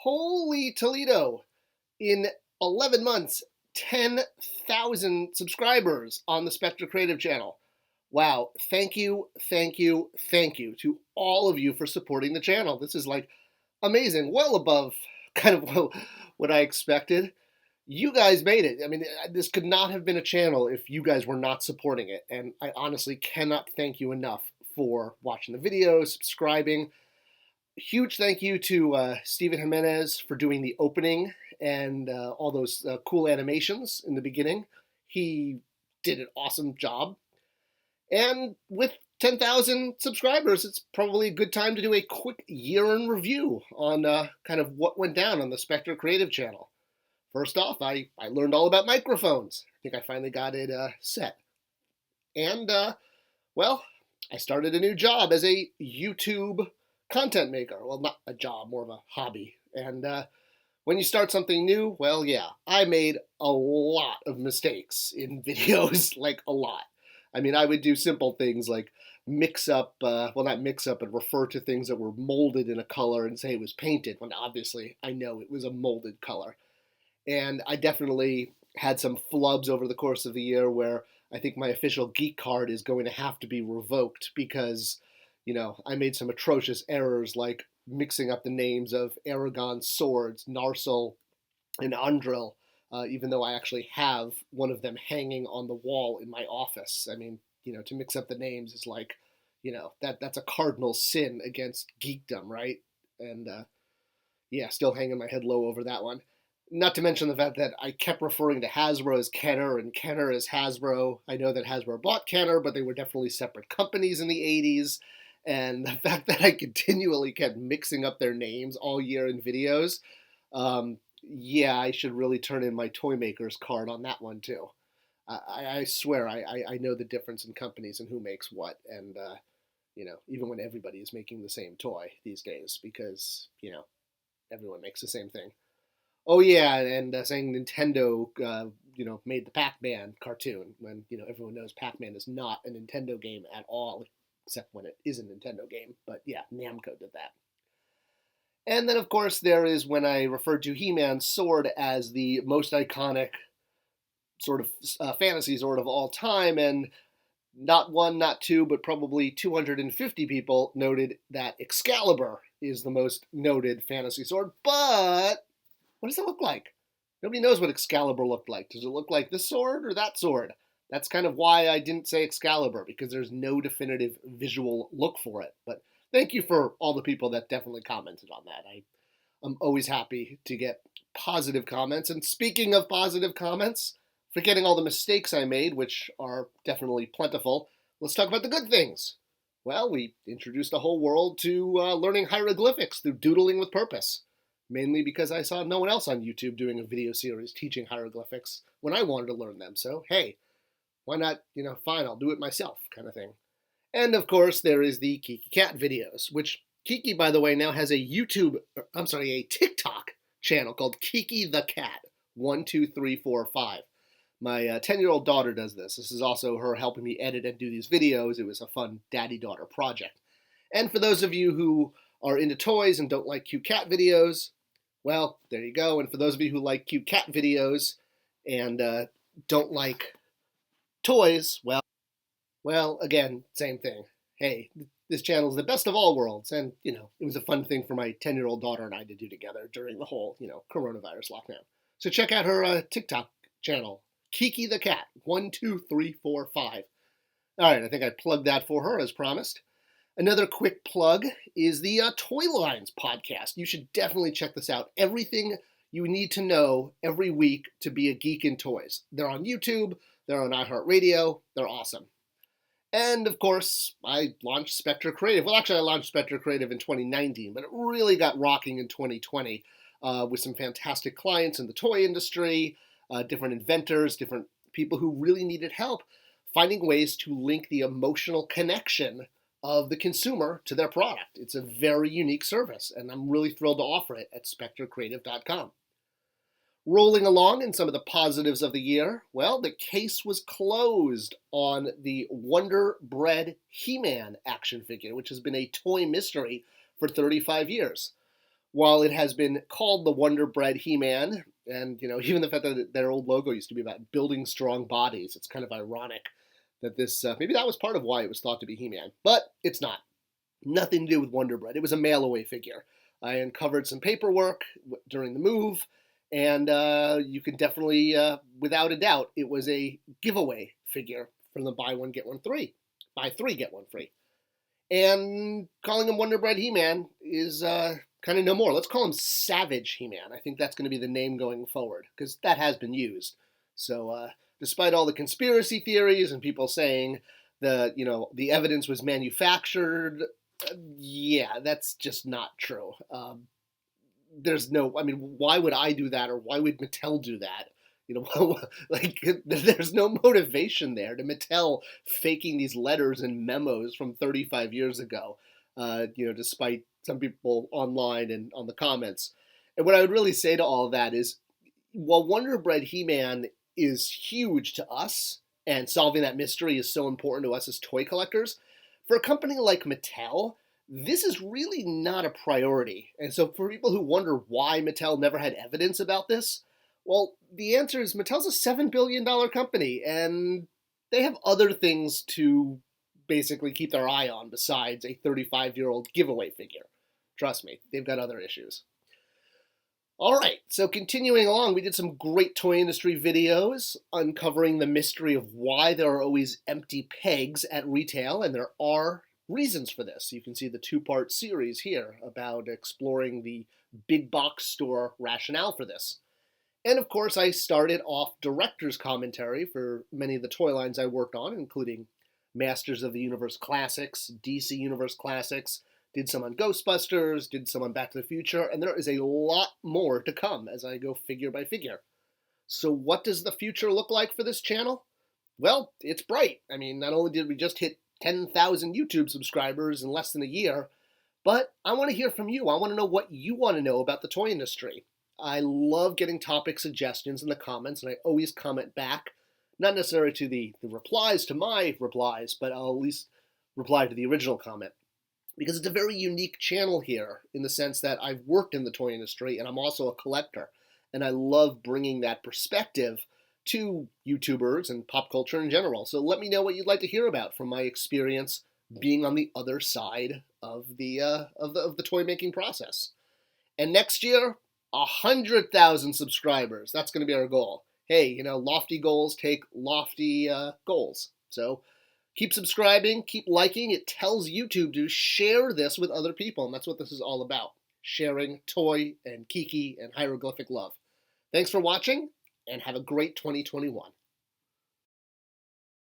Holy Toledo! In 11 months, 10,000 subscribers on the Spectre Creative channel. Wow, thank you, thank you, thank you to all of you for supporting the channel. This is like amazing, well above kind of what I expected. You guys made it. I mean, this could not have been a channel if you guys were not supporting it, and I honestly cannot thank you enough for watching the videos, subscribing. Huge thank you to Steven Jimenez for doing the opening and all those cool animations in the beginning. He did an awesome job. And with 10,000 subscribers, it's probably a good time to do a quick year in review on kind of what went down on the Spectre Creative channel. First off, I learned all about microphones. I think I finally got it set. And, well, I started a new job as a YouTube content maker. Well, not a job, more of a hobby. And when you start something new, well, yeah, I made a lot of mistakes in videos, like a lot. I mean, I would do simple things like mix up, well, not mix up, but refer to things that were molded in a color and say it was painted, when obviously I know it was a molded color. And I definitely had some flubs over the course of the year where I think my official GEEK card is going to have to be revoked because, you know, I made some atrocious errors like mixing up the names of Aragon's swords, Narsil and Andril, even though I actually have one of them hanging on the wall in my office. I mean, you know, to mix up the names is like, you know, that's a cardinal sin against geekdom, right? And yeah, still hanging my head low over that one. Not to mention the fact that I kept referring to Hasbro as Kenner and Kenner as Hasbro. I know that Hasbro bought Kenner, but they were definitely separate companies in the 80s. And the fact that I continually kept mixing up their names all year in videos, yeah, I should really turn in my Toy Maker's card on that one too. I swear I know the difference in companies and who makes what. And, you know, even when everybody is making the same toy these days because, you know, everyone makes the same thing. Oh yeah, and saying Nintendo, you know, made the Pac-Man cartoon when you know everyone knows Pac-Man is not a Nintendo game at all, except when it is a Nintendo game. But yeah, Namco did that. And then of course there is when I referred to He-Man's sword as the most iconic sort of fantasy sword of all time, and not one, not two, but probably 250 people noted that Excalibur is the most noted fantasy sword. But what does it look like? Nobody knows what Excalibur looked like. Does it look like this sword or that sword? That's kind of why I didn't say Excalibur, because there's no definitive visual look for it. But thank you for all the people that definitely commented on that. I'm always happy to get positive comments. And speaking of positive comments, forgetting all the mistakes I made, which are definitely plentiful, let's talk about the good things. Well, we introduced the whole world to learning hieroglyphics through doodling with purpose. Mainly because I saw no one else on YouTube doing a video series teaching hieroglyphics when I wanted to learn them. So, hey, why not, you know, fine, I'll do it myself kind of thing. And of course, there is the Kiki Cat videos, which Kiki, by the way, now has a TikTok channel called Kiki the Cat 12345. My 10-year-old daughter does this. This is also her helping me edit and do these videos. It was a fun daddy-daughter project. And for those of you who are into toys and don't like cute cat videos, well, there you go. And for those of you who like cute cat videos and don't like toys, well, again, same thing. Hey, this channel is the best of all worlds. And, you know, it was a fun thing for my 10-year-old daughter and I to do together during the whole, you know, coronavirus lockdown. So check out her TikTok channel, Kiki the Cat, 12345. All right, I think I plugged that for her as promised. Another quick plug is the Toy Lines podcast. You should definitely check this out. Everything you need to know every week to be a geek in toys. They're on YouTube, they're on iHeartRadio, they're awesome. And of course, I launched Spectre Creative. Well, actually, I launched Spectre Creative in 2019, but it really got rocking in 2020 with some fantastic clients in the toy industry, different inventors, different people who really needed help finding ways to link the emotional connection of the consumer to their product. It's a very unique service, and I'm really thrilled to offer it at spectrecreative.com. Rolling along in some of the positives of the year, well, the case was closed on the Wonder Bread He-Man action figure, which has been a toy mystery for 35 years. While it has been called the Wonder Bread He-Man, and even the fact that their old logo used to be about building strong bodies, it's kind of ironic that this maybe that was part of why it was thought to be He-Man, but it's not. Nothing to do with Wonder Bread. It was a mail-away figure. I uncovered some paperwork during the move, and you can definitely, without a doubt, it was a giveaway figure from the buy one get one free, buy three get one free. And calling him Wonder Bread He-Man is kind of no more. Let's call him Savage He-Man. I think that's going to be the name going forward, because that has been used. So despite all the conspiracy theories and people saying the evidence was manufactured, yeah, that's just not true. There's no, I mean, why would I do that, or why would Mattel do that? Like, there's no motivation there to Mattel faking these letters and memos from 35 years ago, despite some people online and on the comments. And what I would really say to all of that is, while Wonder Bread He-Man is huge to us, and solving that mystery is so important to us as toy collectors, for a company like Mattel, this is really not a priority. And so for people who wonder why Mattel never had evidence about this, well, the answer is Mattel's a $7 billion company, and they have other things to basically keep their eye on besides a 35-year-old giveaway figure. Trust me, they've got other issues. All right, so continuing along, we did some great toy industry videos uncovering the mystery of why there are always empty pegs at retail, and there are reasons for this. You can see the two-part series here about exploring the big box store rationale for this. And of course, I started off director's commentary for many of the toy lines I worked on, including Masters of the Universe Classics, DC Universe Classics, did some on Ghostbusters, did some on Back to the Future, and there is a lot more to come as I go figure by figure. So what does the future look like for this channel? Well, it's bright. I mean, not only did we just hit 10,000 YouTube subscribers in less than a year, but I want to hear from you. I want to know what you want to know about the toy industry. I love getting topic suggestions in the comments, and I always comment back. Not necessarily to the replies to my replies, but I'll at least reply to the original comment. Because it's a very unique channel here in the sense that I've worked in the toy industry and I'm also a collector. And I love bringing that perspective to YouTubers and pop culture in general. So let me know what you'd like to hear about from my experience being on the other side of the toy making process. And next year, 100,000 subscribers. That's going to be our goal. Hey, lofty goals take lofty goals. So keep subscribing, keep liking. It tells YouTube to share this with other people, and that's what this is all about. Sharing toy and Kiki and hieroglyphic love. Thanks for watching, and have a great 2021.